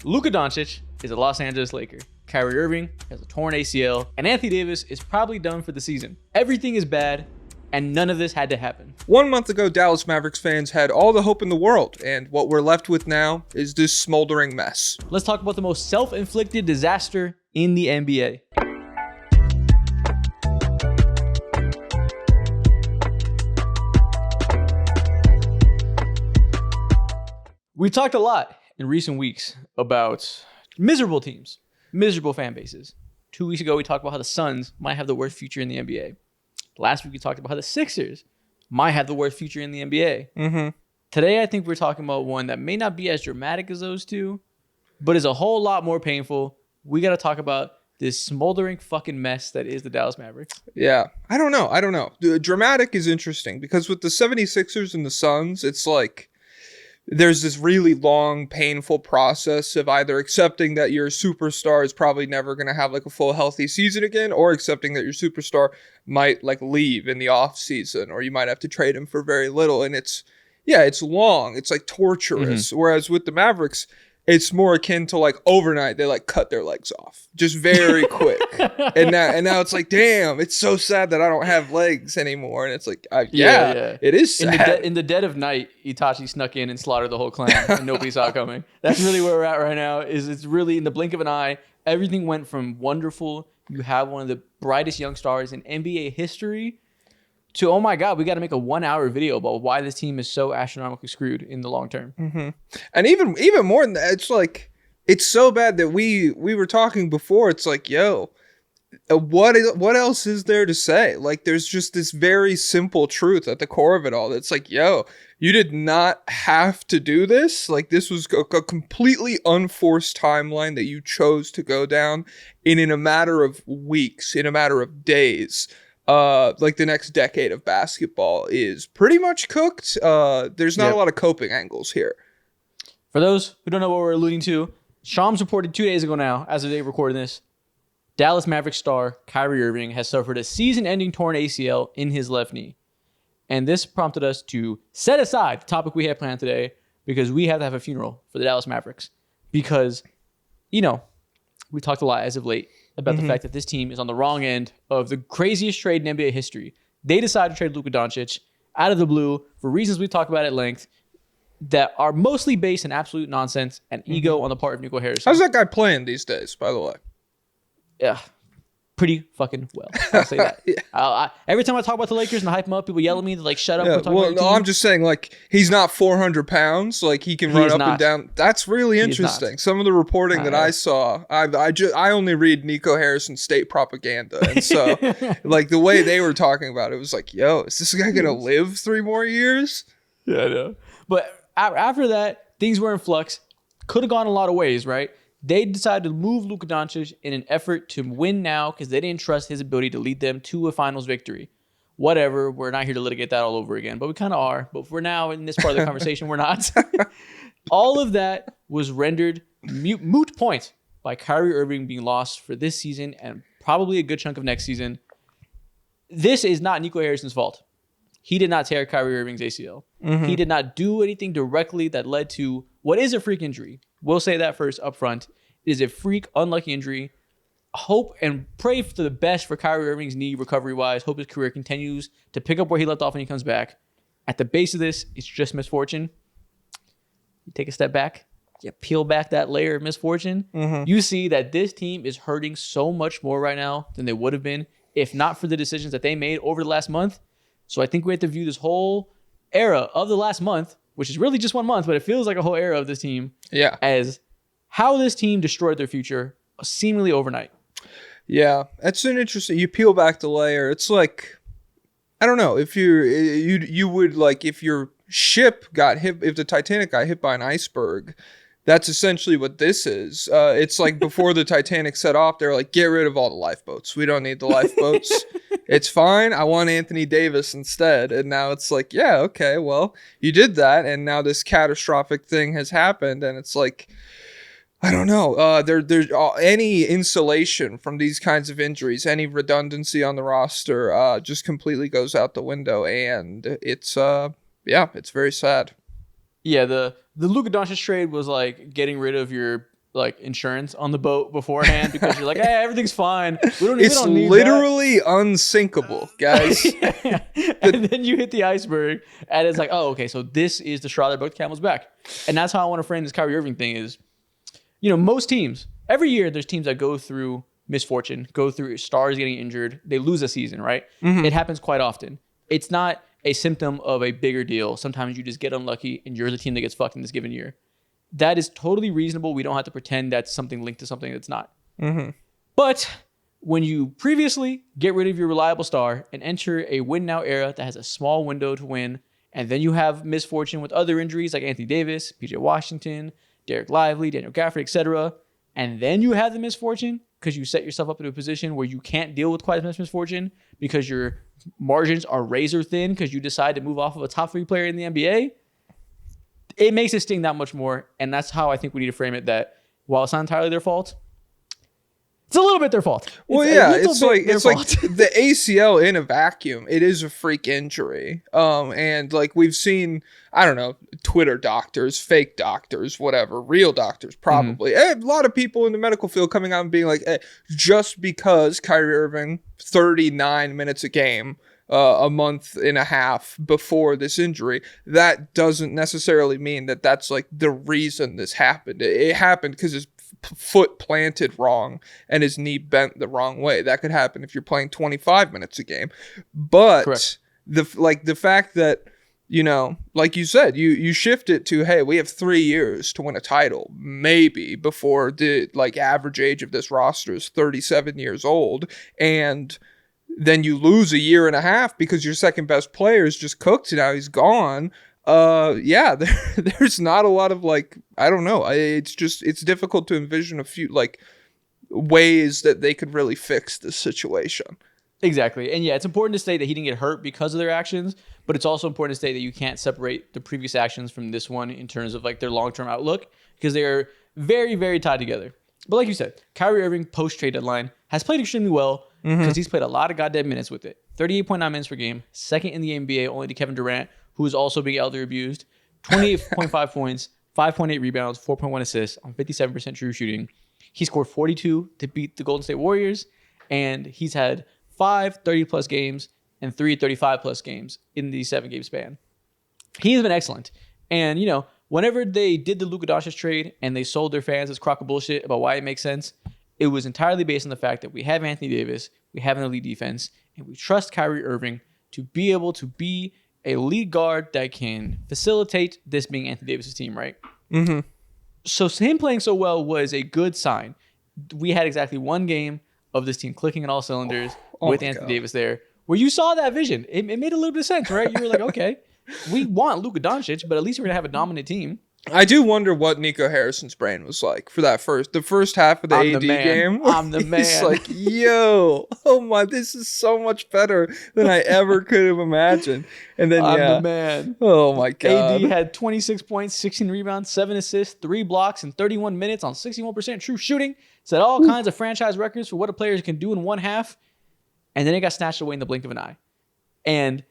Luka Doncic is a Los Angeles Laker. Kyrie Irving has a torn ACL, and Anthony Davis is probably done for the season. Everything is bad, and none of this had to happen. 1 month ago, Dallas Mavericks fans had all the hope in the world, and what we're left with now is this smoldering mess. Let's talk about the most self-inflicted disaster in the NBA. We talked a lot in recent weeks about miserable teams, miserable fan bases. 2 weeks ago, we talked about how the Suns might have the worst future in the NBA. Last week, we talked about how the Sixers might have the worst future in the NBA. Mm-hmm. Today, I think we're talking about one that may not be as dramatic as those two, but is a whole lot more painful. We got to talk about this smoldering fucking mess that is the Dallas Mavericks. Yeah, I don't know. The dramatic is interesting because with the 76ers and the Suns, it's like there's this really long, painful process of either accepting that your superstar is probably never going to have like a full healthy season again, or accepting that your superstar might like leave in the off season, or you might have to trade him for very little. And it's long. It's like torturous. Mm-hmm. Whereas with the Mavericks, it's more akin to like overnight, they like cut their legs off just very quick. and now it's like, damn, it's so sad that I don't have legs anymore. And it's like, yeah. It is sad. In the dead of night, Itachi snuck in and slaughtered the whole clan and nobody saw it coming. That's really where we're at right now. It's really in the blink of an eye. Everything went from wonderful. You have one of the brightest young stars in NBA history to, oh my God, we got to make a 1 hour video about why this team is so astronomically screwed in the long term. Mm-hmm. And even more than that, it's like, it's so bad that we were talking before. It's like, yo, what else is there to say? Like, there's just this very simple truth at the core of it all. It's like, yo, you did not have to do this. Like, this was a completely unforced timeline that you chose to go down in a matter of weeks, in a matter of days. Like the next decade of basketball is pretty much cooked. There's not a lot of coping angles here. For those who don't know what we're alluding to, Shams reported 2 days ago now, as of the day recording this, Dallas Mavericks star Kyrie Irving has suffered a season-ending torn ACL in his left knee. And this prompted us to set aside the topic we had planned today because we have to have a funeral for the Dallas Mavericks. Because, you know, we talked a lot as of late about the fact that this team is on the wrong end of the craziest trade in NBA history. They decided to trade Luka Doncic out of the blue for reasons we've talked about at length that are mostly based in absolute nonsense and ego on the part of Nico Harrison. How's that guy playing these days, by the way? Yeah, pretty fucking well. I'll say that. Every time I talk about the Lakers and I hype them up, people yell at me, they're like, shut up. Yeah, well, no, I'm just saying, like, he's not 400 pounds. Like, he can run up and down. That's really interesting. Some of the reporting that I saw, I only read Nico Harrison state propaganda. And so, like, the way they were talking about it was like, yo, is this guy going to live 3 more years? Yeah, I know. But after that, things were in flux. Could have gone a lot of ways, right? They decided to move Luka Doncic in an effort to win now because they didn't trust his ability to lead them to a finals victory. Whatever, we're not here to litigate that all over again, but we kind of are. But for now, in this part of the conversation, we're not. All of that was rendered moot point by Kyrie Irving being lost for this season and probably a good chunk of next season. This is not Nico Harrison's fault. He did not tear Kyrie Irving's ACL. Mm-hmm. He did not do anything directly that led to what is a freak injury. We'll say that first up front. It is a freak, unlucky injury. Hope and pray for the best for Kyrie Irving's knee recovery-wise. Hope his career continues to pick up where he left off when he comes back. At the base of this, it's just misfortune. You take a step back. You peel back that layer of misfortune. Mm-hmm. You see that this team is hurting so much more right now than they would have been if not for the decisions that they made over the last month. So I think we have to view this whole era of the last month, which is really just 1 month, but it feels like a whole era of this team, as how this team destroyed their future seemingly overnight. Yeah, that's an interesting. You peel back the layer. It's like, I don't know, if you would like, if your ship got hit, if the Titanic got hit by an iceberg, that's essentially what this is. It's like before the Titanic set off, they're like, get rid of all the lifeboats. We don't need the lifeboats. It's fine. I want Anthony Davis instead. And now it's like, yeah, okay, well, you did that. And now this catastrophic thing has happened. And it's like, I don't know. There's any insulation from these kinds of injuries, any redundancy on the roster just completely goes out the window. And it's very sad. Yeah, the Luka Doncic trade was like getting rid of your like insurance on the boat beforehand because you're like, hey, everything's fine. We don't It's need literally unsinkable, guys. yeah. And then you hit the iceberg, and it's like, oh, okay, so this is the straw that broke the camel's back. And that's how I want to frame this Kyrie Irving thing is, most teams, every year there's teams that go through misfortune, go through stars getting injured. They lose a season, right? Mm-hmm. It happens quite often. It's not a symptom of a bigger deal. Sometimes you just get unlucky, and you're the team that gets fucked in this given year. That is totally reasonable. We don't have to pretend that's something linked to something that's not. Mm-hmm. But when you previously get rid of your reliable star and enter a win now era that has a small window to win, and then you have misfortune with other injuries like Anthony Davis, PJ Washington, Derek Lively, Daniel Gafford, etc., and then you have the misfortune because you set yourself up in a position where you can't deal with quite as much misfortune because your margins are razor thin because you decide to move off of a top 3 player in the NBA, it makes it sting that much more. And that's how I think we need to frame it, that while it's not entirely their fault, it's a little bit their fault. It's like the ACL in a vacuum. It is a freak injury. And like we've seen, I don't know, Twitter doctors, fake doctors, whatever, real doctors probably. Mm-hmm. A lot of people in the medical field coming out and being like, just because Kyrie Irving 39 minutes a game, a month and a half before this injury, that doesn't necessarily mean that that's like the reason this happened. It happened because his foot planted wrong and his knee bent the wrong way. That could happen if you're playing 25 minutes a game. But correct. the fact that, like you said, you shift it to, hey, we have 3 years to win a title, maybe, before the like average age of this roster is 37 years old, and then you lose a year and a half because your second best player is just cooked. Now he's gone. There's not a lot of like, I don't know. It's difficult to envision a few like ways that they could really fix this situation. Exactly. And yeah, it's important to state that he didn't get hurt because of their actions, but it's also important to state that you can't separate the previous actions from this one in terms of like their long-term outlook because they are very, very tied together. But like you said, Kyrie Irving post-trade deadline has played extremely well because he's played a lot of goddamn minutes with it. 38.9 minutes per game, second in the NBA only to Kevin Durant, who is also being elder abused. 28.5 points, 5.8 rebounds, 4.1 assists on 57% true shooting. He scored 42 to beat the Golden State Warriors, and he's had 5 30-plus games and 3 35-plus games in the 7-game span. He has been excellent. And, whenever they did the Luka Doncic trade and they sold their fans this crock of bullshit about why it makes sense, it was entirely based on the fact that we have Anthony Davis, we have an elite defense, and we trust Kyrie Irving to be able to be a lead guard that can facilitate this being Anthony Davis' team, right? Mm-hmm. So him playing so well was a good sign. We had exactly one game of this team clicking on all cylinders with Anthony Davis there, where you saw that vision. It made a little bit of sense, right? You were like, okay, we want Luka Doncic, but at least we're going to have a dominant team. I do wonder what Nico Harrison's brain was like for that the first half of the AD game. I'm the man. He's like, yo, oh my, this is so much better than I ever could have imagined. And then, I'm the man. Oh my God. AD had 26 points, 16 rebounds, 7 assists, 3 blocks in 31 minutes on 61% true shooting. Set all kinds of franchise records for what a player can do in one half. And then it got snatched away in the blink of an eye. And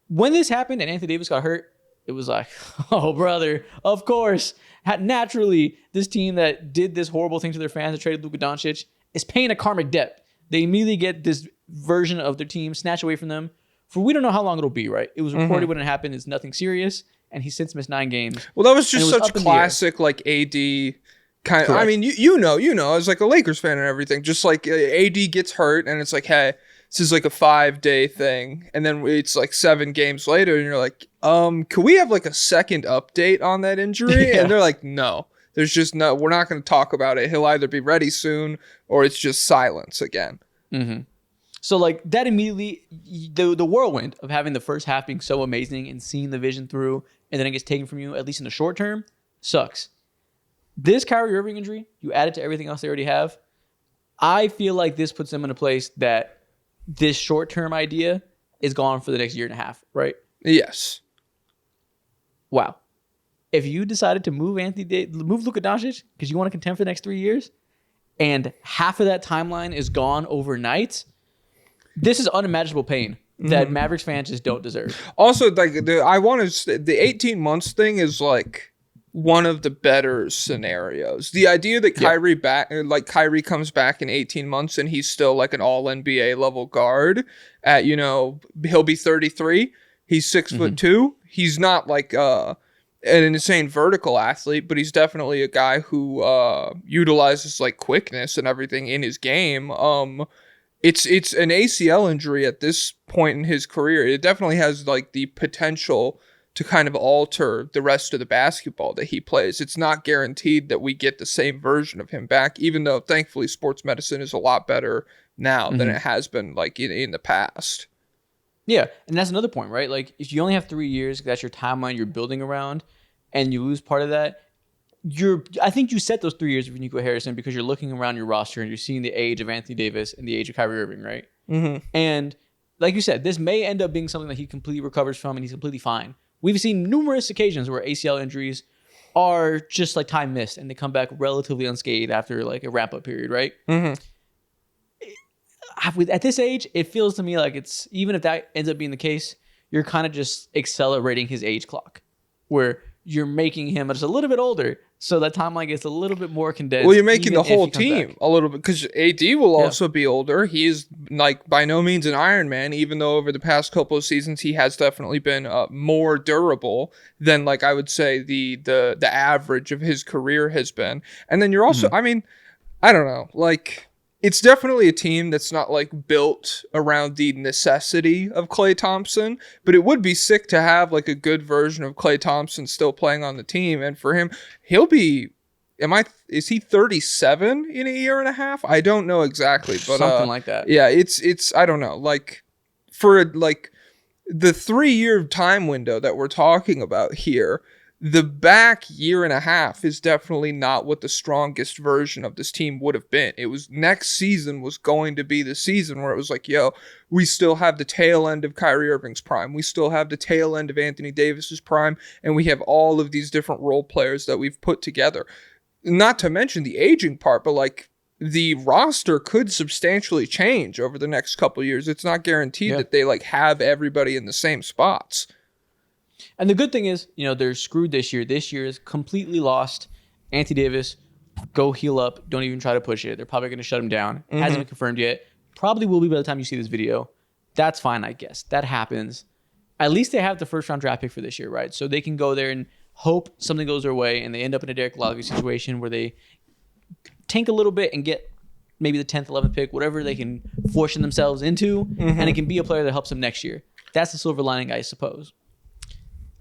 when this happened and Anthony Davis got hurt, it was like, oh, brother, of course. Naturally, this team that did this horrible thing to their fans and traded Luka Doncic is paying a karmic debt. They immediately get this version of their team snatched away from them for we don't know how long it'll be, right? It was reported when it happened. It's nothing serious, and he's since missed 9 games. Well, that was just such classic, like, AD kind of. Correct. I mean, you know, as like a Lakers fan and everything, just like AD gets hurt, and it's like, hey, this is like a 5-day thing. And then it's like 7 games later and you're like, can we have like a second update on that injury? Yeah. And they're like, no, there's just no, we're not going to talk about it. He'll either be ready soon or it's just silence again. Mm-hmm. So like that immediately, the whirlwind of having the first half being so amazing and seeing the vision through and then it gets taken from you, at least in the short term, sucks. This Kyrie Irving injury, you add it to everything else they already have. I feel like this puts them in a place that this short-term idea is gone for the next year and a half, right? Yes. Wow. If you decided to move Luka Doncic because you want to contend for the next 3 years, and half of that timeline is gone overnight, this is unimaginable pain that Mavericks fans just don't deserve. Also, like the 18 months thing is like one of the better scenarios. The idea that Kyrie comes back in 18 months and he's still like an all NBA level guard at, he'll be 33. He's 6'2". He's not like an insane vertical athlete, but he's definitely a guy who utilizes like quickness and everything in his game. It's an ACL injury at this point in his career. It definitely has like the potential to kind of alter the rest of the basketball that he plays. It's not guaranteed that we get the same version of him back, even though thankfully sports medicine is a lot better now than it has been like in the past. Yeah, and that's another point, right? Like if you only have 3 years, that's your timeline you're building around, and you lose part of that, I think you set those 3 years with Nico Harrison because you're looking around your roster and you're seeing the age of Anthony Davis and the age of Kyrie Irving, right? And like you said, this may end up being something that he completely recovers from and he's completely fine. We've seen numerous occasions where ACL injuries are just like time missed and they come back relatively unscathed after like a wrap-up period, right? At this age, it feels to me like it's, even if that ends up being the case, you're kind of just accelerating his age clock where you're making him just a little bit older so that timeline gets a little bit more condensed. Well, you're making the whole team a little bit because AD will also be older. He's like by no means an Iron Man, even though over the past couple of seasons he has definitely been more durable than like I would say the average of his career has been. And then you're also, I mean, I don't know, like it's definitely a team that's not like built around the necessity of Klay Thompson, but it would be sick to have like a good version of Klay Thompson still playing on the team. And for him, he'll be, is he 37 in a year and a half? I don't know exactly, but something like that. Yeah, it's, I don't know, like for like the 3-year time window that we're talking about here, the back year and a half is definitely not what the strongest version of this team would have been. It was next season was going to be the season where it was like, yo, we still have the tail end of Kyrie Irving's prime. We still have the tail end of Anthony Davis's prime. And we have all of these different role players that we've put together. Not to mention the aging part, but like the roster could substantially change over the next couple of years. It's not guaranteed that they like have everybody in the same spots. And the good thing is, they're screwed this year. This year is completely lost. Anthony Davis, go heal up. Don't even try to push it. They're probably going to shut him down. Hasn't been confirmed yet. Probably will be by the time you see this video. That's fine, I guess. That happens. At least they have the first-round draft pick for this year, right? So they can go there and hope something goes their way and they end up in a Derek Lively situation where they tank a little bit and get maybe the 10th, 11th pick, whatever they can fortune themselves into, and it can be a player that helps them next year. That's the silver lining, I suppose.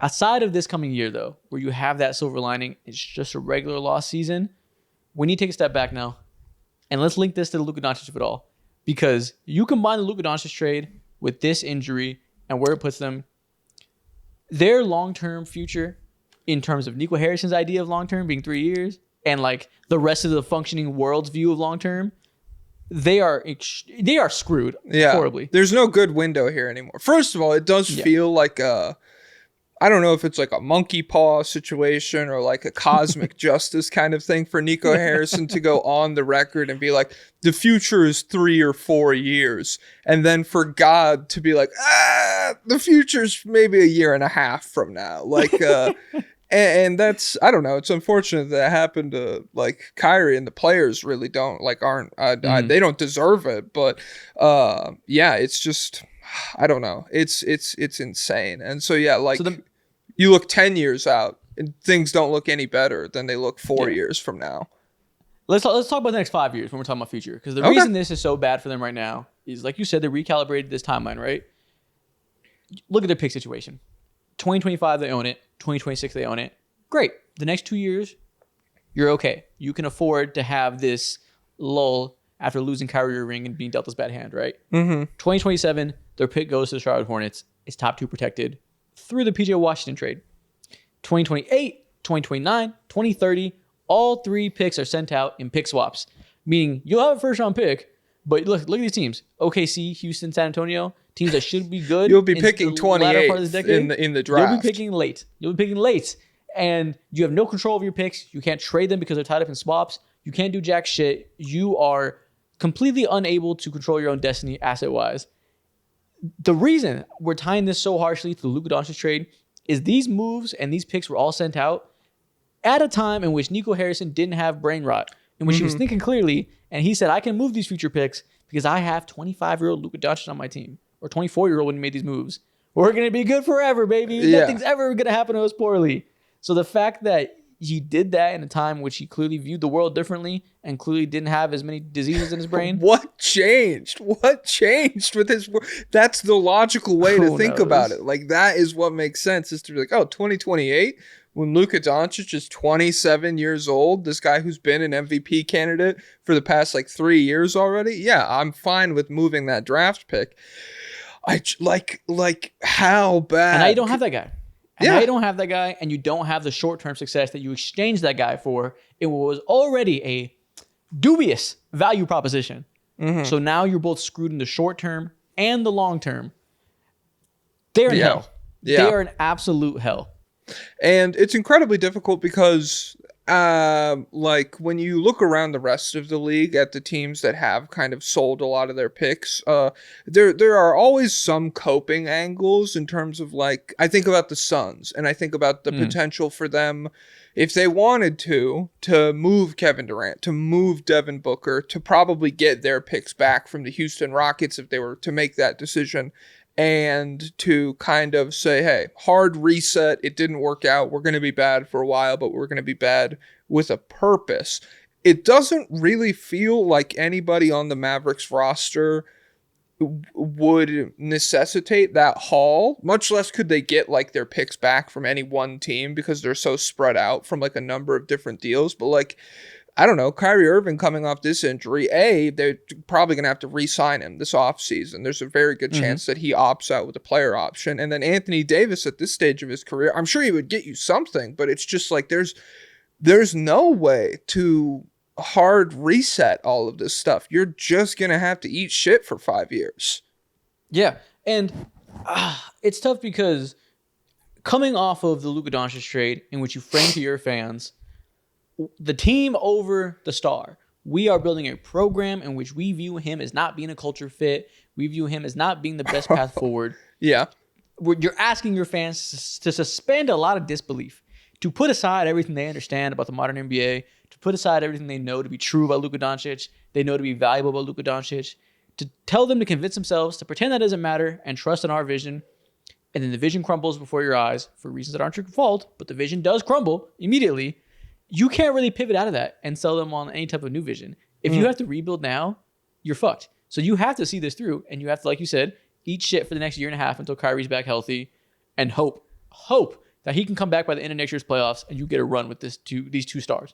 Aside of this coming year, though, where you have that silver lining, it's just a regular loss season, we need to take a step back now. And let's link this to the Luka Doncic of it all. Because you combine the Luka Doncic trade with this injury and where it puts them, their long-term future in terms of Nico Harrison's idea of long-term being 3 years and like the rest of the functioning world's view of long-term, they are screwed horribly. There's no good window here anymore. First of all, it does feel like I don't know if it's like a monkey paw situation or like a cosmic justice kind of thing for Nico Harrison to go on the record and be like, the future is 3 or 4 years. And then for God to be like, the future's maybe a year and a half from now. Like, and that's, I don't know. It's unfortunate that happened to like Kyrie, and the players really don't they don't deserve it. But it's just, I don't know. It's insane. And so, you look 10 years out and things don't look any better than they look 4 years from now. Let's talk about the next 5 years when we're talking about future. Because the reason this is so bad for them right now is, like you said, they recalibrated this timeline, right? Look at their pick situation. 2025, they own it. 2026, they own it. Great. The next 2 years, you're okay. You can afford to have this lull after losing Kyrie Irving and being dealt this bad hand, right? 2027, their pick goes to the Charlotte Hornets. It's top 2 protected through the PJ Washington trade. 2028, 2029, 2030, all 3 picks are sent out in pick swaps, meaning you'll have a first-round pick, but look at these teams. OKC, Houston, San Antonio, teams that should be good. You'll be picking 28th in the draft. You'll be picking late. And you have no control over your picks. You can't trade them because they're tied up in swaps. You can't do jack shit. You are completely unable to control your own destiny asset-wise. The reason we're tying this so harshly to the Luka Doncic trade is these moves and these picks were all sent out at a time in which Nico Harrison didn't have brain rot, in which he was thinking clearly, and he said, I can move these future picks because I have 25-year-old Luka Doncic on my team, or 24-year-old when he made these moves. We're going to be good forever, baby. Yeah. Nothing's ever going to happen to us poorly. So the fact that he did that in a time in which he clearly viewed the world differently and clearly didn't have as many diseases in his brain. What changed? What changed with his? That's the logical way to think about it. Like, that is what makes sense, is to be like, oh, 2028, when Luka Doncic is 27 years old, this guy who's been an MVP candidate for the past 3 years already. Yeah, I'm fine with moving that draft pick. I like how bad. And now you don't have that guy. And Yeah. now you don't have that guy, and you don't have the short-term success that you exchanged that guy for. It was already a dubious value proposition. So now you're both screwed in the short term and the long term. They're in hell. Yeah. They are in absolute hell. And it's incredibly difficult because, when you look around the rest of the league at the teams that have kind of sold a lot of their picks, there are always some coping angles in terms of, I think about the Suns, and I think about the potential for them, if they wanted to move Kevin Durant, to move Devin Booker, to probably get their picks back from the Houston Rockets if they were to make that decision. And to kind of say, hey, hard reset, it didn't work out. We're going to be bad for a while, but we're going to be bad with a purpose. It doesn't really feel like anybody on the Mavericks roster would necessitate that haul, much less could they get their picks back from any one team because they're so spread out from a number of different deals. But I don't know, Kyrie Irving coming off this injury, they're probably going to have to re-sign him this offseason. There's a very good chance that he opts out with a player option. And then Anthony Davis at this stage of his career, I'm sure he would get you something, but it's just there's no way to hard reset all of this stuff. You're just going to have to eat shit for 5 years. Yeah. And it's tough because coming off of the Luka Doncic trade, in which you frame to your fans the team over the star. We are building a program in which we view him as not being a culture fit. We view him as not being the best path forward. Yeah. You're asking your fans to suspend a lot of disbelief, to put aside everything they understand about the modern NBA, to put aside everything they know to be true about Luka Doncic, they know to be valuable about Luka Doncic, to tell them to convince themselves, to pretend that doesn't matter and trust in our vision. And then the vision crumbles before your eyes for reasons that aren't your fault, but the vision does crumble immediately. You can't really pivot out of that and sell them on any type of new vision. If you have to rebuild now, you're fucked. So you have to see this through, and you have to, like you said, eat shit for the next year and a half until Kyrie's back healthy, and hope that he can come back by the end of next year's playoffs and you get a run with these two stars.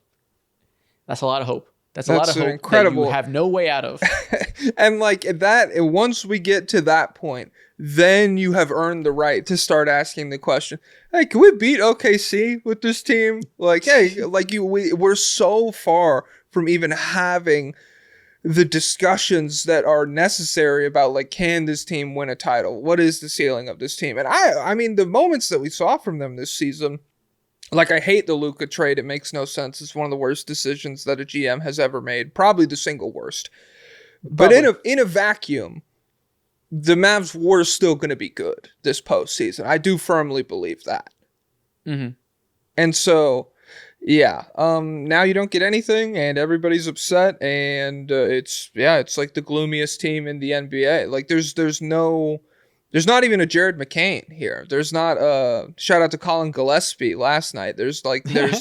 That's a lot of hope. That's a lot of hope incredible that you have no way out of. And once we get to that point, then you have earned the right to start asking the question, hey, can we beat OKC with this team? We're so far from even having the discussions that are necessary about can this team win a title? What is the ceiling of this team? And I mean, the moments that we saw from them this season, I hate the Luka trade. It makes no sense. It's one of the worst decisions that a GM has ever made. Probably the single worst. But in a vacuum, the Mavs were still going to be good this postseason. I do firmly believe that. Mm-hmm. And so, yeah. Now you don't get anything, and everybody's upset, and it's the gloomiest team in the NBA. There's not even a Jared McCain here. There's not a shout out to Colin Gillespie last night. There's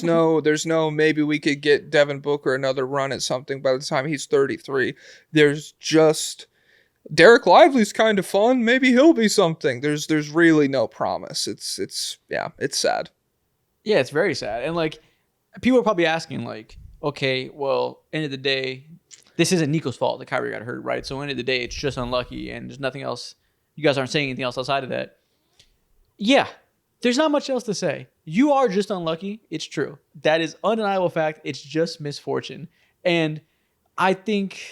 no maybe we could get Devin Booker another run at something by the time he's 33. There's just Derek Lively's kind of fun. Maybe he'll be something. There's really no promise. It's sad. Yeah, it's very sad. And people are probably asking okay, well, end of the day, this isn't Nico's fault that Kyrie got hurt, right? So end of the day, it's just unlucky and there's nothing else. You guys aren't saying anything else outside of that. Yeah, there's not much else to say. You are just unlucky. It's true. That is undeniable fact. It's just misfortune. And I think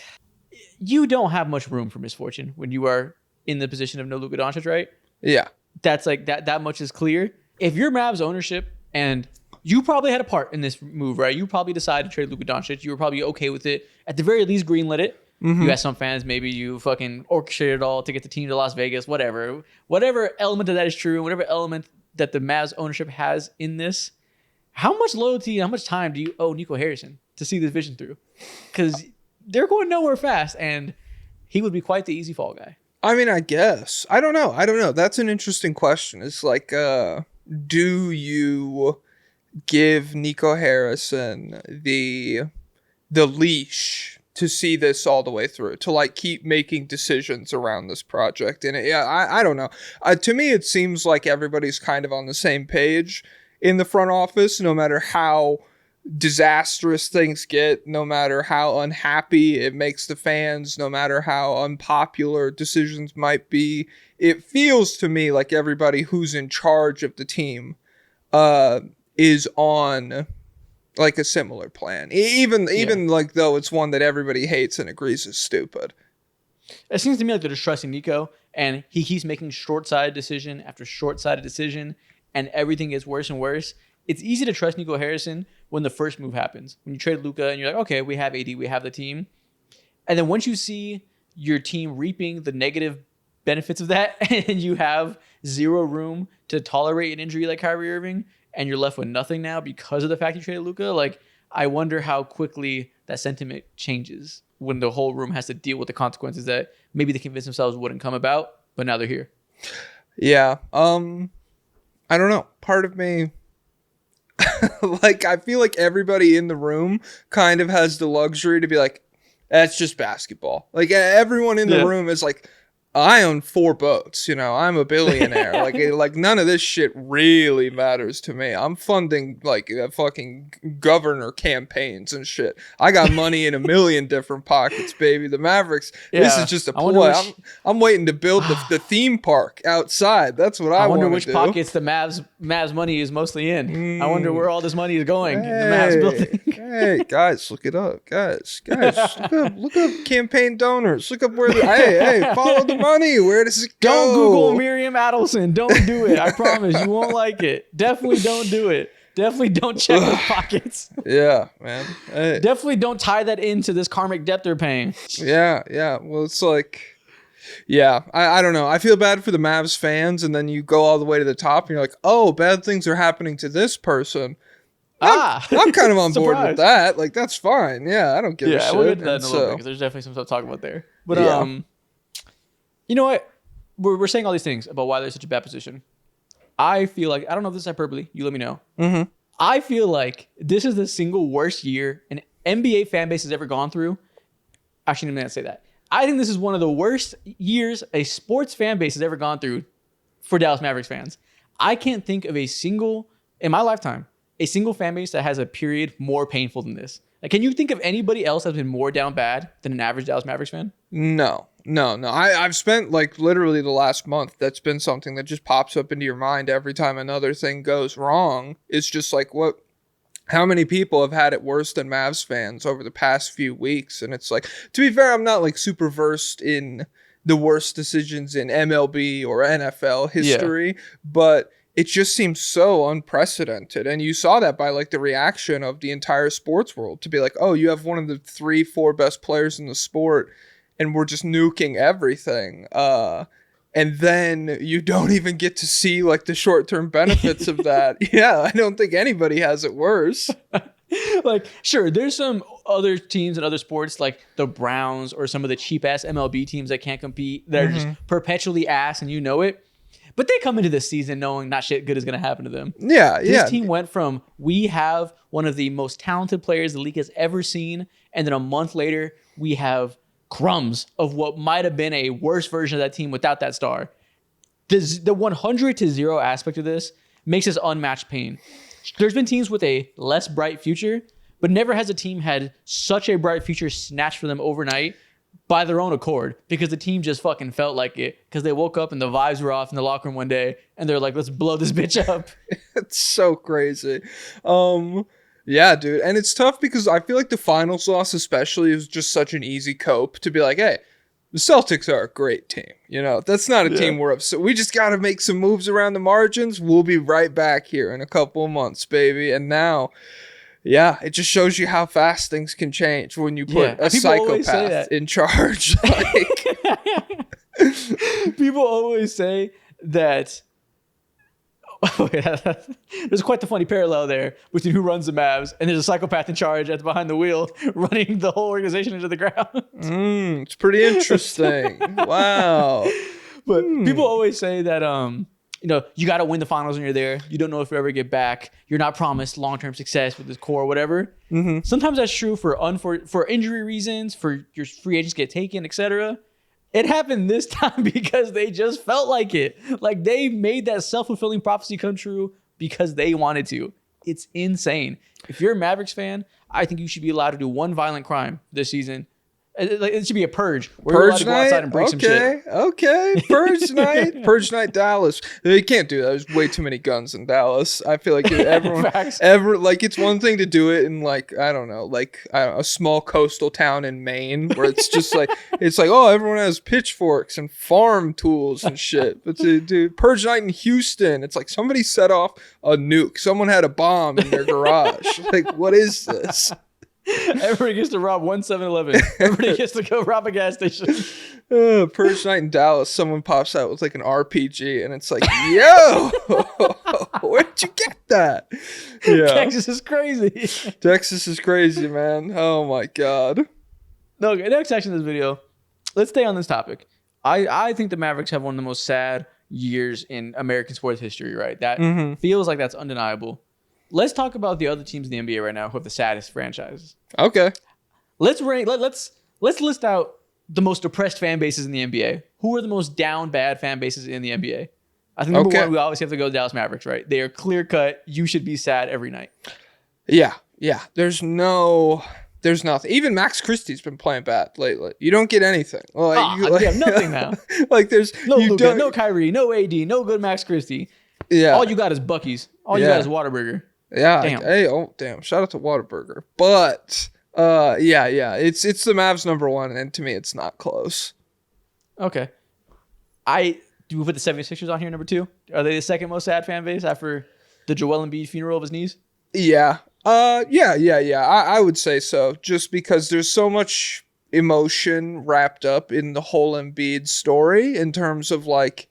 you don't have much room for misfortune when you are in the position of no Luka Doncic, right? Yeah. That's that much is clear. If you're Mavs ownership, and you probably had a part in this move, right? You probably decided to trade Luka Doncic. You were probably okay with it. At the very least, greenlit it. Mm-hmm. You got some fans, maybe you fucking orchestrated it all to get the team to Las Vegas, whatever. Whatever element of that is true, and whatever element that the Mavs ownership has in this, how much loyalty, how much time do you owe Nico Harrison to see this vision through? Because they're going nowhere fast, and he would be quite the easy fall guy. I mean, I guess. I don't know. That's an interesting question. It's like, do you give Nico Harrison the leash to see this all the way through, to like keep making decisions around this project? And I don't know. To me, it seems like everybody's kind of on the same page in the front office, no matter how disastrous things get, no matter how unhappy it makes the fans, no matter how unpopular decisions might be. It feels to me like everybody who's in charge of the team is on like a similar plan, even like though it's one that everybody hates and agrees is stupid. It seems to me like they're just trusting Nico, and he keeps making short-sighted decision after short-sighted decision, and everything gets worse and worse. It's easy to trust Nico Harrison when the first move happens. When you trade Luka and you're like, okay, we have AD, we have the team. And then once you see your team reaping the negative benefits of that, and you have zero room to tolerate an injury like Kyrie Irving, and you're left with nothing now because of the fact you traded Luka, like, I wonder how quickly that sentiment changes when the whole room has to deal with the consequences that maybe they convinced themselves wouldn't come about, but now they're here. Yeah. I don't know. Part of me, like, I feel like everybody in the room kind of has the luxury to be like, that's just basketball. Like, everyone in the room is like, I own 4 boats, I'm a billionaire. like none of this shit really matters to me. I'm funding like fucking governor campaigns and shit. I got money in a million different pockets, baby. The Mavericks, this is just a ploy. I'm waiting to build the theme park outside. That's what I wonder want which to do. pockets the Mavs money is mostly in. I wonder where all this money is going in the Mavs building. Hey, guys, look it up. Guys, look up campaign donors. Look up where hey, follow the money. Where does it go? Don't Google Miriam Adelson. Don't do it. I promise you won't like it. Definitely don't do it. Definitely don't check those pockets. Yeah, man. Hey. Definitely don't tie that into this karmic debt they're paying. Yeah. Well, it's like, yeah, I don't know. I feel bad for the Mavs fans, and then you go all the way to the top, and you're like, oh, bad things are happening to this person. I'm kind of on board with that. Like, that's fine. Yeah, I don't give a shit. We'll get to that in a little bit, because there's definitely some stuff to talk about there. But you know what? We're saying all these things about why they're such a bad position. I feel like, I don't know if this is hyperbole. You let me know. Mm-hmm. I feel like this is the single worst year an NBA fan base has ever gone through. Actually, I'm not going to say that. I think this is one of the worst years a sports fan base has ever gone through for Dallas Mavericks fans. I can't think of in my lifetime, a single fan base that has a period more painful than this. Like, can you think of anybody else that's been more down bad than an average Dallas Mavericks fan? No. I've spent like literally the last month. That's been something that just pops up into your mind every time another thing goes wrong. It's just like, how many people have had it worse than Mavs fans over the past few weeks? And it's like, to be fair, I'm not like super versed in the worst decisions in MLB or NFL history, but it just seems so unprecedented. And you saw that by like the reaction of the entire sports world to be like, oh, you have one of the 3-4 best players in the sport, and we're just nuking everything. And then you don't even get to see like the short-term benefits of that. Yeah, I don't think anybody has it worse. Like, sure, there's some other teams in other sports like the Browns or some of the cheap-ass MLB teams that can't compete. That are just perpetually ass, and you know it. But they come into this season knowing not shit good is going to happen to them. This team went from, we have one of the most talented players the league has ever seen, and then a month later, we have crumbs of what might have been a worse version of that team without that star. The 100-0 aspect of this makes us unmatched pain. There's been teams with a less bright future, but never has a team had such a bright future snatched from them overnight by their own accord, because the team just fucking felt like it, because they woke up and the vibes were off in the locker room one day and they're like, let's blow this bitch up. It's so crazy. Yeah, dude. And it's tough because I feel like the finals loss especially is just such an easy cope to be like, hey, the Celtics are a great team. That's not a team we're upset. We just got to make some moves around the margins. We'll be right back here in a couple of months, baby. And now, yeah, it just shows you how fast things can change when you put a psychopath in charge. People always say that There's quite the funny parallel there between who runs the Mavs and there's a psychopath in charge at behind the wheel running the whole organization into the ground. It's pretty interesting. Wow. But people always say that you got to win the finals when you're there. You don't know if you ever get back. You're not promised long-term success with this core or whatever. Sometimes that's true for injury reasons, for your free agents get taken, etc. It happened this time because they just felt like it. Like they made that self-fulfilling prophecy come true because they wanted to. It's insane. If you're a Mavericks fan, I think you should be allowed to do one violent crime this season. It should be a purge. Where Purge you're allowed to go outside and break some shit. Okay. Purge night. Purge night Dallas. You can't do that. There's way too many guns in Dallas. I feel like everyone it's one thing to do it in a small coastal town in Maine where it's just oh, everyone has pitchforks and farm tools and shit. But dude, Purge night in Houston, it's like somebody set off a nuke. Someone had a bomb in their garage. Like, what is this? Everybody gets to rob 7-Eleven. Everybody gets to go rob a gas station. Purge night in Dallas, someone pops out with like an RPG and it's like, yo, where'd you get that? Yeah. Texas is crazy. Texas is crazy, man. Oh my God. No, next section of this video, let's stay on this topic. I think the Mavericks have one of the most sad years in American sports history, right? That feels like that's undeniable. Let's talk about the other teams in the NBA right now who have the saddest franchises. Okay. Let's list out the most depressed fan bases in the NBA. Who are the most down bad fan bases in the NBA? I think number one, we obviously have to go to Dallas Mavericks, right? They are clear cut. You should be sad every night. Yeah. There's nothing. Even Max Christie's been playing bad lately. You don't get anything. We have nothing now. Like there's no Luka, no Kyrie, no AD, no good Max Christie. Yeah. All you got is Buc-ee's. All you got is Whataburger. Yeah. Damn. Damn. Shout out to Whataburger. But it's the Mavs number one, and to me it's not close. Okay. Do we put the 76ers on here number two? Are they the second most sad fan base after the Joel Embiid funeral of his knees? Yeah. I would say so. Just because there's so much emotion wrapped up in the whole Embiid story in terms of like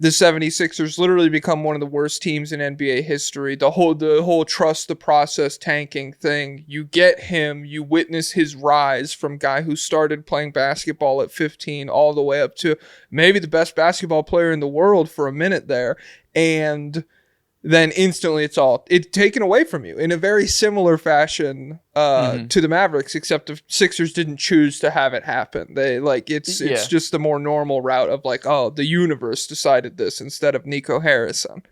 the 76ers literally become one of the worst teams in NBA history. The whole trust the process tanking thing. You get him, you witness his rise from guy who started playing basketball at 15 all the way up to maybe the best basketball player in the world for a minute there. And then instantly it's taken away from you in a very similar fashion to the Mavericks, except the Sixers didn't choose to have it happen. They it's just the more normal route of like, oh, the universe decided this instead of Nico Harrison.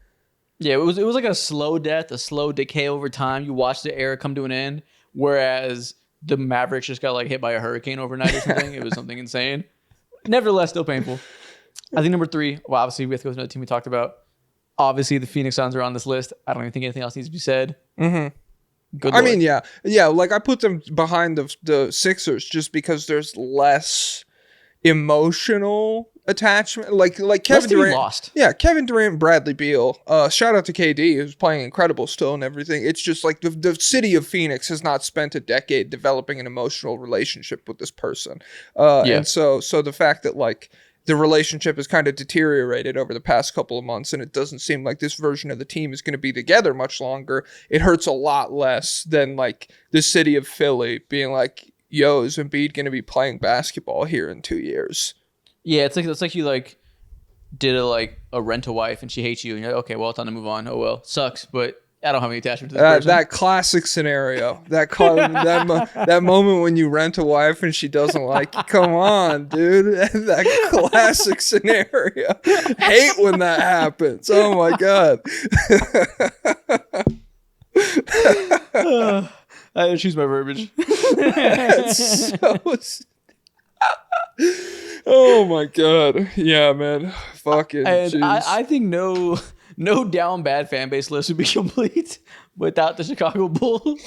Yeah, it was like a slow death, a slow decay over time. You watch the era come to an end, whereas the Mavericks just got like hit by a hurricane overnight or something. It was something insane. Nevertheless, still painful. I think number three, well, obviously we have to go to another team we talked about. Obviously, the Phoenix Suns are on this list. I don't even think anything else needs to be said. Good Lord. mean, yeah. Like I put them behind the Sixers just because there's less emotional attachment. Like Kevin Durant. Lost. Yeah, Kevin Durant, Bradley Beal. Shout out to KD, who's playing incredible still and everything. It's just like the city of Phoenix has not spent a decade developing an emotional relationship with this person. And so the fact that like the relationship has kind of deteriorated over the past couple of months, and it doesn't seem like this version of the team is going to be together much longer. It hurts a lot less than like the city of Philly being like, yo, is Embiid going to be playing basketball here in 2 years? Yeah, it's like you like did a rent a wife and she hates you and you're like, okay, well, it's time to move on. Oh well, sucks, but I don't have any attachment to this person. That classic scenario. That moment when you rent a wife and she doesn't like you. Come on, dude. That classic scenario. Hate when that happens. Oh my God. I choose my verbiage. Oh my God. Yeah, man. Fucking I think no down bad fan base list would be complete without the Chicago Bulls.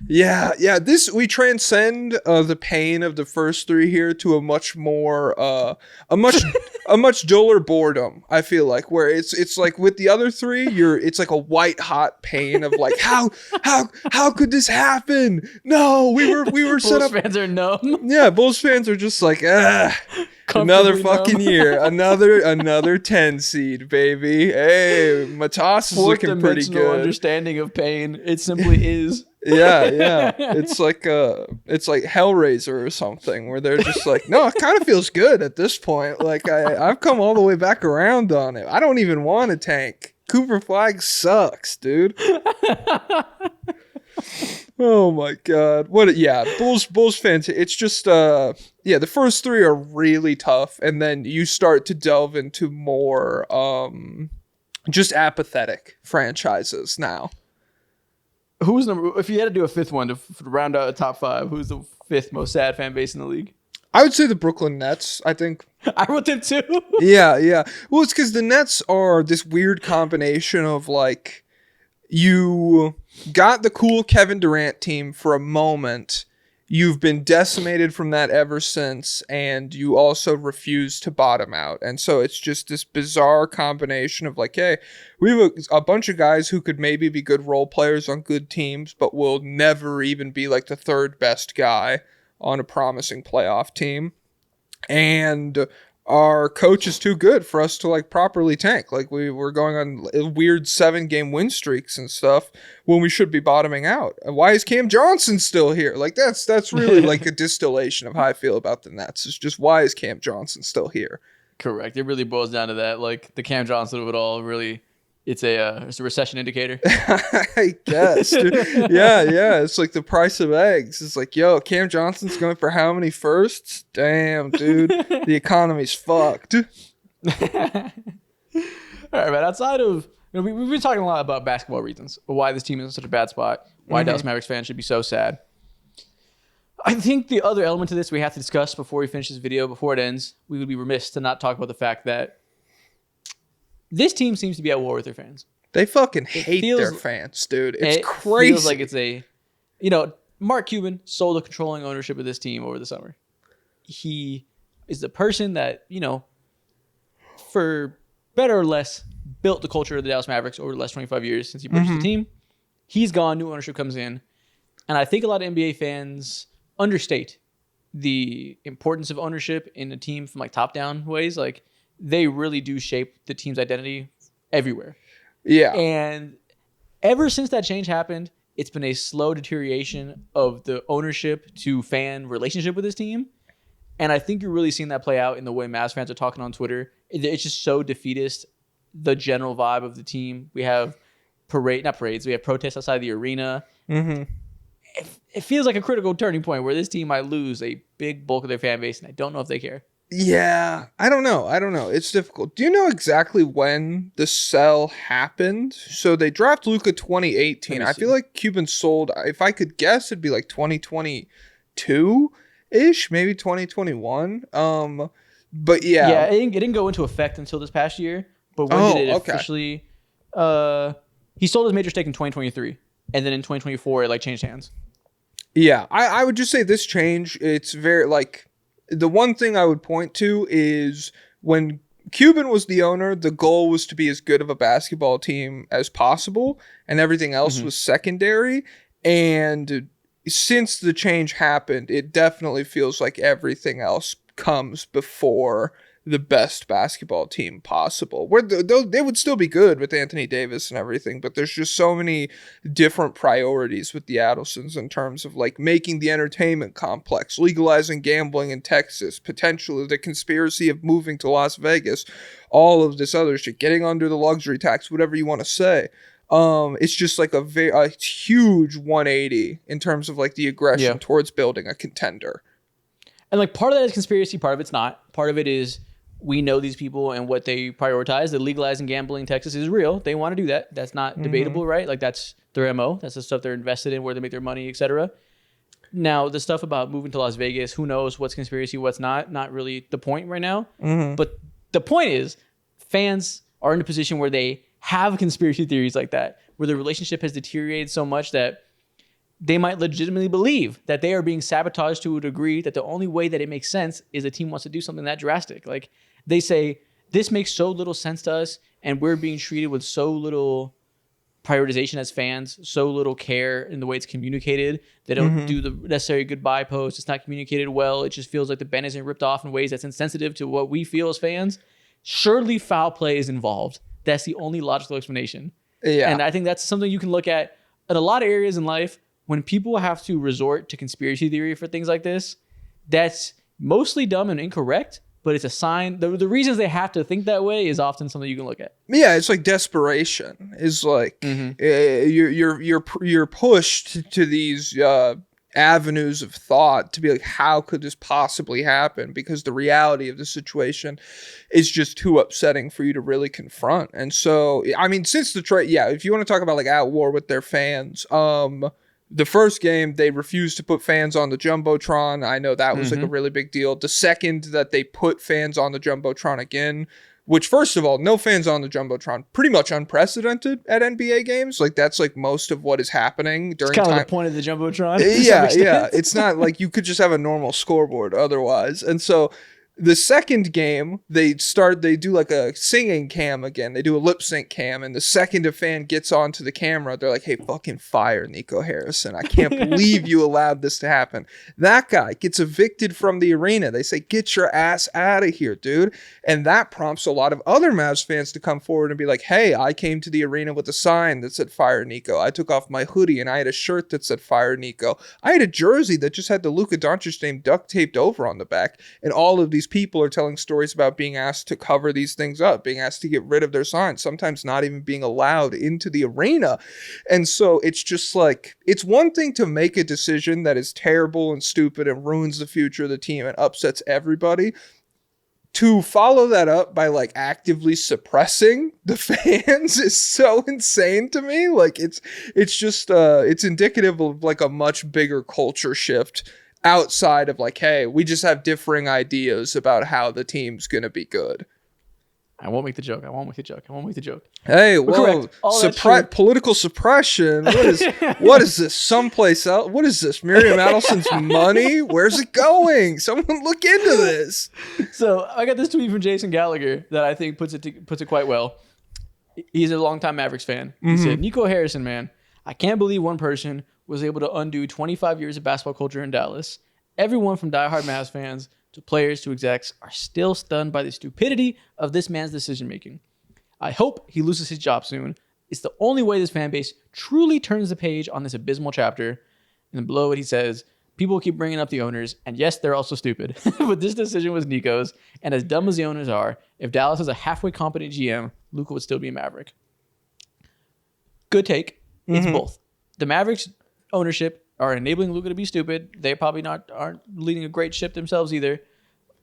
Yeah. We transcend the pain of the first three here to a much more a much duller boredom. I feel like where it's like with the other three, it's like a white hot pain of like how could this happen? No, we were set up. Bulls fans are numb. Yeah, Bulls fans are just like Another Comfortably fucking numb. year. Another 10 seed, baby. Hey, Matas is Fourth looking pretty dimensional good. understanding of pain. It simply is. Yeah. It's like Hellraiser or something where they're just like, no, it kind of feels good at this point. Like I've come all the way back around on it. I don't even want a tank. Cooper Flag sucks, dude. Oh my god. Bulls fans, it's just the first three are really tough, and then you start to delve into more just apathetic franchises now. Who's number? If you had to do a fifth one to round out a top five, who's the fifth most sad fan base in the league? I would say the Brooklyn Nets, I think. I wrote them too. Yeah. Well, it's because the Nets are this weird combination of like, you got the cool Kevin Durant team for a moment. You've been decimated from that ever since, and you also refuse to bottom out. And so it's just this bizarre combination of like, hey, we have a bunch of guys who could maybe be good role players on good teams, but will never even be like the third best guy on a promising playoff team. And our coach is too good for us to like properly tank. Like we were going on weird 7-game win streaks and stuff when we should be bottoming out. And why is Cam Johnson still here? Like that's really like a distillation of how I feel about the Nets. It's just, why is Cam Johnson still here? Correct. It really boils down to that. Like the Cam Johnson of it all. Really, it's a recession indicator. I guess. Dude. Yeah. It's like the price of eggs. It's like, yo, Cam Johnson's going for how many firsts? Damn, dude. The economy's fucked. All right, man. Outside of, we've been talking a lot about basketball reasons, why this team is in such a bad spot, why Dallas Mavericks fans should be so sad. I think the other element to this we have to discuss before we finish this video, before it ends, we would be remiss to not talk about the fact that this team seems to be at war with their fans. They fucking hate their fans, dude. It's crazy. It feels like it's Mark Cuban sold the controlling ownership of this team over the summer. He is the person that, for better or less, built the culture of the Dallas Mavericks over the last 25 years since he purchased the team. He's gone, new ownership comes in. And I think a lot of NBA fans understate the importance of ownership in a team from like top-down ways. Like, they really do shape the team's identity everywhere. Yeah. And ever since that change happened, it's been a slow deterioration of the ownership to fan relationship with this team. And I think you're really seeing that play out in the way Mavs fans are talking on Twitter. It's just so defeatist, the general vibe of the team. We have we have protests outside the arena. Mm-hmm. It feels like a critical turning point where this team might lose a big bulk of their fan base, and I don't know if they care. Yeah, I don't know. It's difficult. Do you know exactly when the sell happened? So they dropped Luka 2018. I feel like Cuban sold, if I could guess, it'd be like 2022-ish, maybe 2021. But yeah. Yeah, it didn't go into effect until this past year. But when did it officially? He sold his major stake in 2023, and then in 2024 it changed hands. Yeah, I would just say this change, it's very the one thing I would point to is when Cuban was the owner, the goal was to be as good of a basketball team as possible, and everything else was secondary. And since the change happened, it definitely feels like everything else comes before the best basketball team possible. Where they would still be good with Anthony Davis and everything, but there's just so many different priorities with the Adelsons in terms of making the entertainment complex, legalizing gambling in Texas, potentially the conspiracy of moving to Las Vegas, all of this other shit, getting under the luxury tax, whatever you want to say. It's just a huge 180 in terms of the aggression towards building a contender. And part of that is conspiracy, part of it's not. Part of it is we know these people and what they prioritize. The legalizing gambling in Texas is real. They want to do that. That's not debatable, right? That's their MO. That's the stuff they're invested in, where they make their money, etc. Now, the stuff about moving to Las Vegas, who knows what's conspiracy, what's not really the point right now. But the point is, fans are in a position where they have conspiracy theories like that, where the relationship has deteriorated so much that they might legitimately believe that they are being sabotaged to a degree that the only way that it makes sense is a team wants to do something that drastic. They say, this makes so little sense to us, and we're being treated with so little prioritization as fans, so little care in the way it's communicated. They don't do the necessary goodbye post. It's not communicated well. It just feels like the band isn't ripped off in ways that's insensitive to what we feel as fans. Surely foul play is involved. That's the only logical explanation. Yeah. And I think that's something you can look at in a lot of areas in life. When people have to resort to conspiracy theory for things like this, that's mostly dumb and incorrect, but it's a sign. The reasons they have to think that way is often something you can look at. Yeah, it's like desperation is like you're pushed to these avenues of thought to be like, how could this possibly happen? Because the reality of the situation is just too upsetting for you to really confront. And so, I mean, since Detroit, if you want to talk about like at war with their fans, the first game, they refused to put fans on the Jumbotron. I know that was like a really big deal. The second that they put fans on the Jumbotron again, which first of all, no fans on the Jumbotron, pretty much unprecedented at NBA games. Like that's like most of what is happening during it's kind of the point of the Jumbotron. Yeah. It's not like you could just have a normal scoreboard otherwise. And so the second game, they do like a singing cam again. They do a lip sync cam. And the second a fan gets onto the camera, they're like, hey, fucking fire Nico Harrison. I can't believe you allowed this to happen. That guy gets evicted from the arena. They say, get your ass out of here, dude. And that prompts a lot of other Mavs fans to come forward and be like, hey, I came to the arena with a sign that said fire Nico. I took off my hoodie and I had a shirt that said fire Nico. I had a jersey that just had the Luka Doncic name duct taped over on the back. And all of these people are telling stories about being asked to cover these things up, being asked to get rid of their signs, sometimes not even being allowed into the arena. And so it's just like, it's one thing to make a decision that is terrible and stupid and ruins the future of the team and upsets everybody. To follow that up by like actively suppressing the fans is so insane to me. Like it's just it's indicative of like a much bigger culture shift outside of like, hey, we just have differing ideas about how the team's gonna be good. I won't make the joke. Hey, whoa, political suppression. What is this? Someplace else? What is this? Miriam Adelson's money? Where's it going? Someone look into this. So I got this tweet from Jason Gallagher that I think puts it quite well. He's a longtime Mavericks fan. He said, Nico Harrison, man, I can't believe one person was able to undo 25 years of basketball culture in Dallas. Everyone from diehard Mavs fans to players to execs are still stunned by the stupidity of this man's decision-making. I hope he loses his job soon. It's the only way this fan base truly turns the page on this abysmal chapter. And then below it, he says, people keep bringing up the owners, and yes, they're also stupid. But this decision was Nico's, and as dumb as the owners are, if Dallas has a halfway competent GM, Luka would still be a Maverick. Good take. It's both. The Mavericks ownership are enabling Luka to be stupid. They probably aren't leading a great ship themselves either.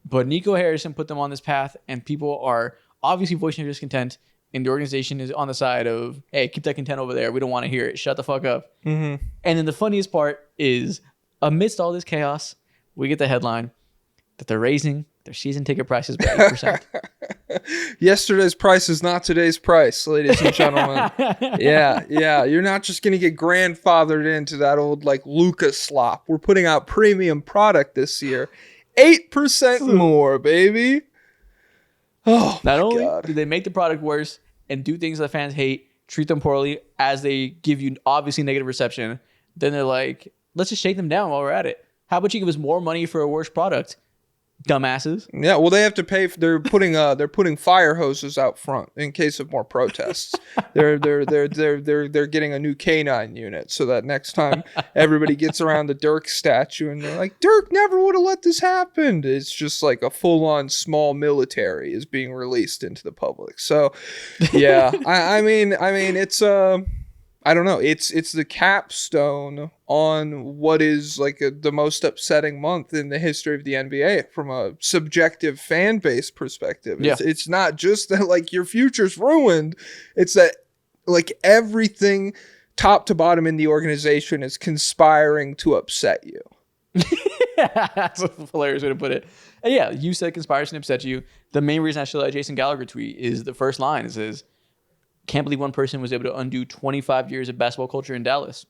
But Nico Harrison put them on this path, and people are obviously voicing their discontent. And the organization is on the side of, hey, keep that content over there. We don't want to hear it. Shut the fuck up. And then the funniest part is, amidst all this chaos, we get the headline that they're raising their season ticket prices by 8%. Yesterday's price is not today's price, ladies and gentlemen. Yeah. You're not just going to get grandfathered into that old like Luka slop. We're putting out premium product this year. 8% more, baby. Oh, not only do they make the product worse and do things that fans hate, treat them poorly as they give you obviously negative reception, then they're like, let's just shake them down while we're at it. How about you give us more money for a worse product? Dumbasses. Yeah, well, they have to pay. They're putting fire hoses out front in case of more protests. they're getting a new canine unit so that next time everybody gets around the Dirk statue and they're like, Dirk never would have let this happen. It's just like a full-on small military is being released into the public. So, yeah, I mean, it's I don't know. It's the capstone on what is like the most upsetting month in the history of the NBA from a subjective fan base perspective. It's not just that like your future's ruined. It's that like everything top to bottom in the organization is conspiring to upset you. That's a hilarious way to put it. And yeah, you said conspires to upset you. The main reason I show that Jason Gallagher tweet is the first line. It says, can't believe one person was able to undo 25 years of basketball culture in Dallas.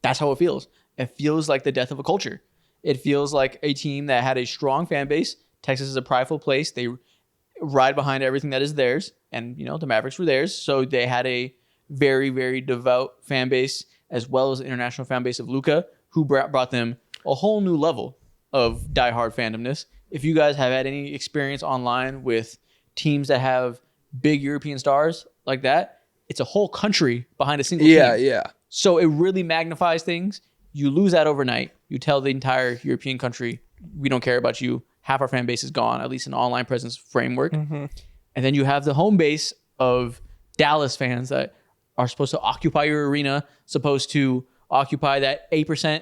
That's how it feels. It feels like the death of a culture. It feels like a team that had a strong fan base. Texas is a prideful place. They ride behind everything that is theirs. And, you know, the Mavericks were theirs. So they had a very, very devout fan base, as well as the international fan base of Luka, who brought them a whole new level of diehard fandomness. If you guys have had any experience online with teams that have big European stars like that, it's a whole country behind a single team. Yeah. So it really magnifies things. You lose that overnight. You tell the entire European country, we don't care about you. Half our fan base is gone, at least in online presence framework. And then you have the home base of Dallas fans that are supposed to occupy your arena, supposed to occupy that 8%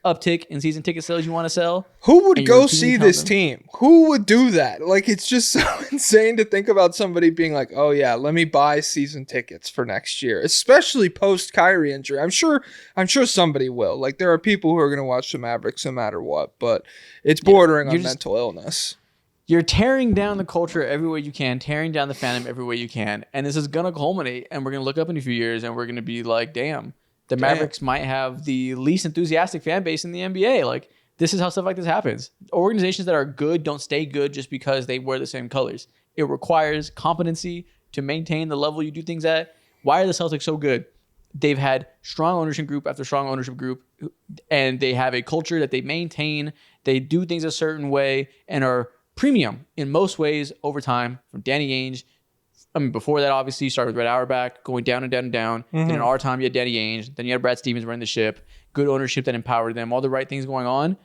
uptick in season ticket sales you want to sell. Who would go see this team? Who would do that? Like, it's just so insane to think about somebody being like, oh yeah, let me buy season tickets for next year, especially post Kyrie injury. I'm sure somebody will. Like, there are people who are going to watch the Mavericks no matter what, but it's bordering on mental illness. You're tearing down the culture every way you can, tearing down the fandom every way you can. And this is going to culminate, and we're going to look up in a few years, and we're going to be like, damn, the Mavericks might have the least enthusiastic fan base in the NBA. Like, this is how stuff like this happens. Organizations that are good don't stay good just because they wear the same colors. It requires competency to maintain the level you do things at. Why are the Celtics so good? They've had strong ownership group after strong ownership group, and they have a culture that they maintain. They do things a certain way and are premium in most ways over time, from Danny Ainge. I mean, before that, obviously, you started with Red Auerbach, going down and down and down. Then in our time, you had Danny Ainge. Then you had Brad Stevens running the ship. Good ownership that empowered them. All the right things going on.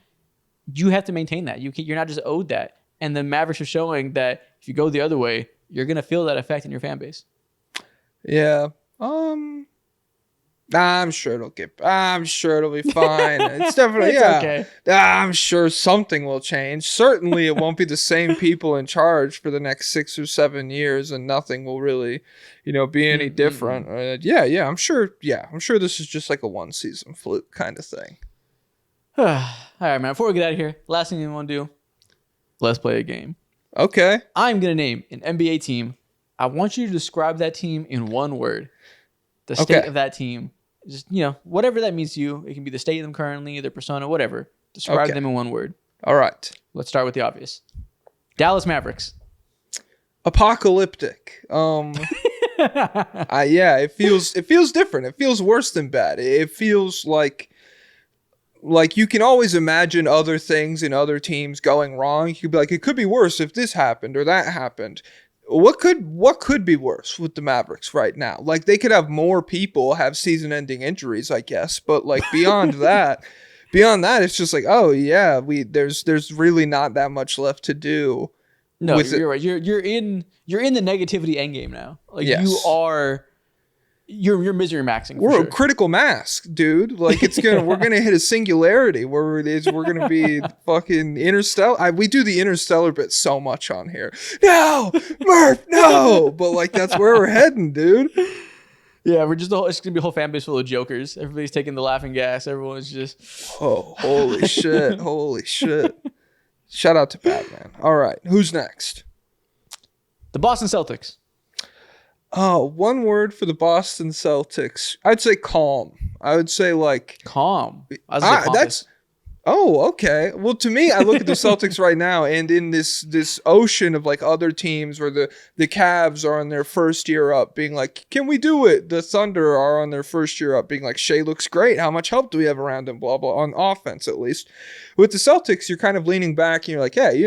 You have to maintain that. You're not just owed that. And the Mavericks are showing that if you go the other way, you're going to feel that effect in your fan base. Yeah. I'm sure it'll be fine. It's definitely, okay. I'm sure something will change. Certainly it won't be the same people in charge for the next 6 or 7 years, and nothing will really, be any different. I'm sure this is just like a one season fluke kind of thing. All right, man. Before we get out of here, last thing you want to do, let's play a game. Okay. I'm going to name an NBA team. I want you to describe that team in one word. The state of that team. Just, whatever that means to you. It can be the state of them currently, their persona, whatever. Describe them in one word. All right. Let's start with the obvious. Dallas Mavericks. Apocalyptic. It feels different. It feels worse than bad. It feels like you can always imagine other things in other teams going wrong. You could be like, it could be worse if this happened or that happened. What could be worse with the Mavericks right now? Like, they could have more people have season-ending injuries, I guess. But like beyond that, it's just like, oh yeah, there's really not that much left to do. No, you're right. You're in the negativity endgame now. Like, yes. You're misery maxing. We're a critical mass, dude. Like, we're gonna hit a singularity where we're gonna be fucking interstellar. We do the interstellar bit so much on here. No, Murph, no. But like, that's where we're heading, dude. Yeah, it's gonna be a whole fan base full of jokers. Everybody's taking the laughing gas. Everyone's just, oh, holy shit, Shout out to Batman. All right, who's next? The Boston Celtics. Oh, one word for the Boston Celtics. I'd say calm. I would say like calm. Okay. Well, to me, I look at the Celtics right now, and in this ocean of like other teams where the Cavs are on their first year up, being like, can we do it? The Thunder are on their first year up, being like, Shea looks great. How much help do we have around him? Blah blah. On offense, at least. With the Celtics, you're kind of leaning back, and you're like, hey,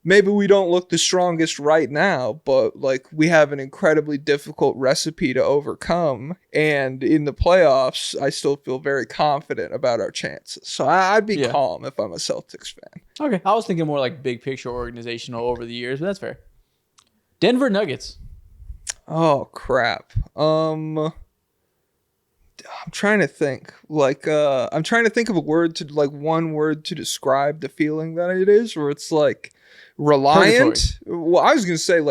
maybe we don't look the strongest right now, but like, we have an incredibly difficult recipe to overcome. And in the playoffs, I still feel very confident about our chances. So I'd be calm if I'm a Celtics fan. Okay. I was thinking more like big picture organizational over the years, but that's fair. Denver Nuggets. Oh, crap. I'm trying to think. I'm trying to think of one word to describe the feeling that it is, where it's like, reliant. Purgatory. Well, I was gonna say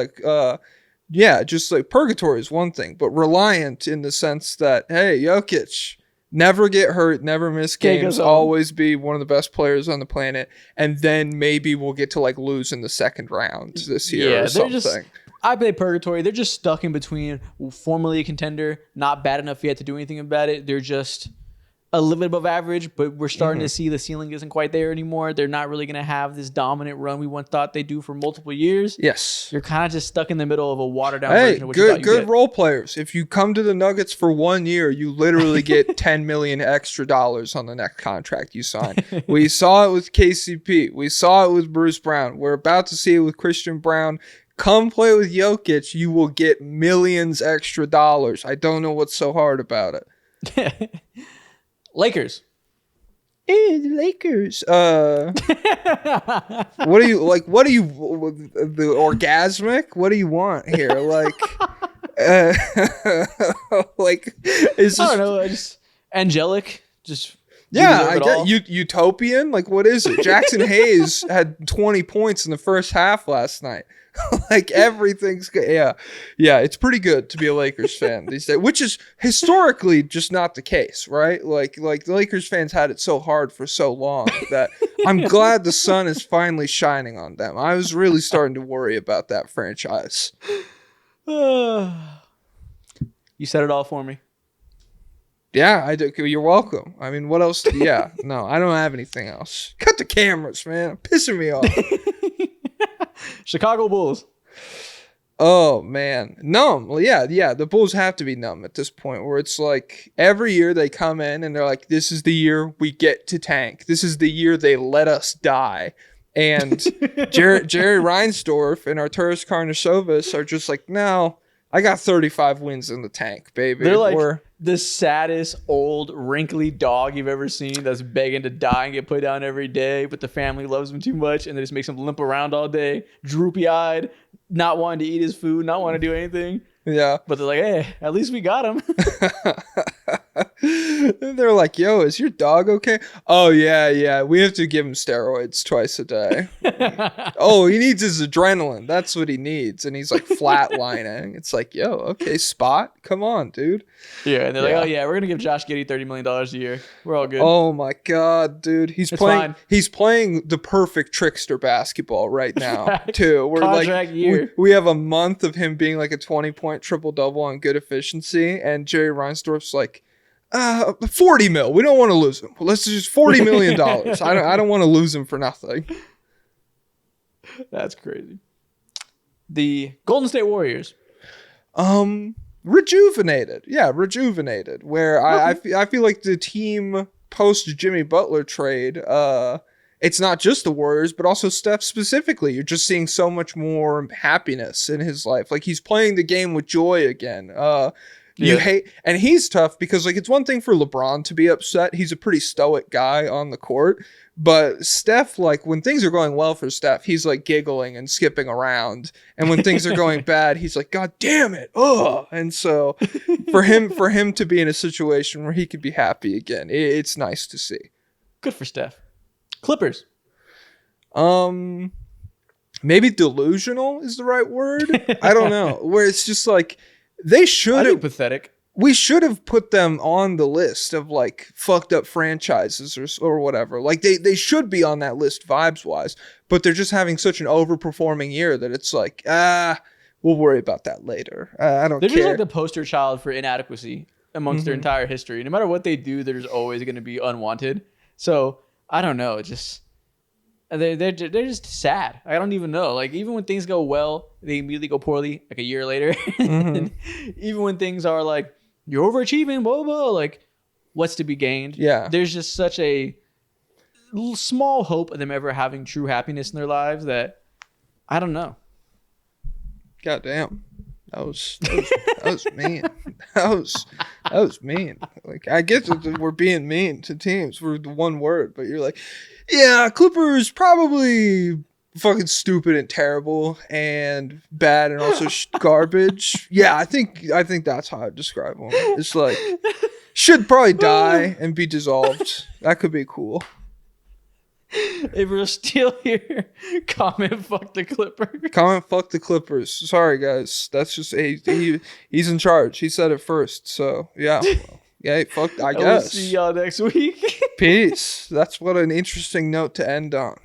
just like purgatory is one thing, but reliant in the sense that, hey, Jokic, never get hurt, never miss games, always be one of the best players on the planet, and then maybe we'll get to like lose in the second round this year or something. I play purgatory. They're just stuck in between, formerly a contender, not bad enough yet to do anything about it. They're just a little bit above average, but we're starting to see the ceiling isn't quite there anymore. They're not really going to have this dominant run we once thought they do for multiple years. Yes. You're kind of just stuck in the middle of a watered down version of what you thought you good get. role players. If you come to the Nuggets for 1 year, you literally get $10 million extra dollars on the next contract you sign. We saw it with KCP. We saw it with Bruce Brown. We're about to see it with Christian Brown. Come play with Jokic, you will get millions extra dollars. I don't know what's so hard about it. Lakers. Hey, the Lakers. What do you like? What do you the orgasmic? What do you want here? Like, like is I don't know. Just angelic. Just yeah. I get utopian. Like, what is it? Jackson Hayes had 20 points in the first half last night. Like everything's good. Yeah. It's pretty good to be a Lakers fan these days, which is historically just not the case, right? Like the Lakers fans had it so hard for so long that I'm glad the sun is finally shining on them. I was really starting to worry about that franchise. You said it all for me. Yeah, I do. You're welcome. I mean, what else? Yeah, no, I don't have anything else. Cut the cameras, man. I'm pissing me off. Chicago Bulls. Oh man, numb. Well, yeah. The Bulls have to be numb at this point, where it's like every year they come in and they're like, "This is the year we get to tank. This is the year they let us die." And Jerry Reinsdorf and Arturas Karnisovas are just like, "No, I got 35 wins in the tank, baby." They're like the saddest old wrinkly dog you've ever seen that's begging to die and get put down every day, but the family loves him too much and they just makes him limp around all day, droopy eyed, not wanting to eat his food, not wanting to do anything. Yeah. But they're like, hey, at least we got him. They're like, yo, is your dog okay? Oh, yeah. We have to give him steroids twice a day. Oh, he needs his adrenaline. That's what he needs. And he's like flatlining. It's like, yo, okay, Spot. Come on, dude. Yeah. And they're like, oh, yeah, we're going to give Josh Giddey $30 million a year. We're all good. Oh, my God, dude. He's fine. playing the perfect trickster basketball right now, too. We're Contract like, year. We have a month of him being like a 20-point triple-double on good efficiency. And Jerry Reinsdorf's like, 40 mil. We don't want to lose him. Let's just $40 million. I don't want to lose him for nothing. That's crazy. The Golden State Warriors. Rejuvenated. Yeah, rejuvenated. Where I feel like the team post Jimmy Butler trade, it's not just the Warriors, but also Steph specifically. You're just seeing so much more happiness in his life. Like he's playing the game with joy again. You hate, and he's tough because like it's one thing for LeBron to be upset. He's a pretty stoic guy on the court, but Steph, like when things are going well for Steph, he's like giggling and skipping around, and when things are going bad, he's like, God damn it, oh! And so for him to be in a situation where he could be happy again, it's nice to see. Good for Steph. Clippers. Maybe delusional is the right word. I don't know. Where it's just like. They should have pathetic. We should have put them on the list of like fucked up franchises or whatever. Like they should be on that list vibes wise, but they're just having such an overperforming year that it's like, we'll worry about that later. I don't care. They're just like the poster child for inadequacy amongst their entire history. No matter what they do, there's always going to be unwanted. So I don't know. Just they're just sad. I don't even know. Like even when things go well, they immediately go poorly. Like a year later, and even when things are like you're overachieving, blah, blah, blah, like what's to be gained? Yeah, there's just such a small hope of them ever having true happiness in their lives that I don't know. God damn. That was mean. That was mean. Like I get that we're being mean to teams. We're the one word, but you're like, yeah, Clippers probably fucking stupid and terrible and bad and also garbage. Yeah, I think that's how I describe them. It's like should probably die and be dissolved. That could be cool. If we're still here, comment fuck the Clippers. Comment fuck the Clippers. Sorry guys, that's just he's in charge. He said it first, so yeah. Yeah, fuck. I guess. We'll see y'all next week. Peace. That's what an interesting note to end on.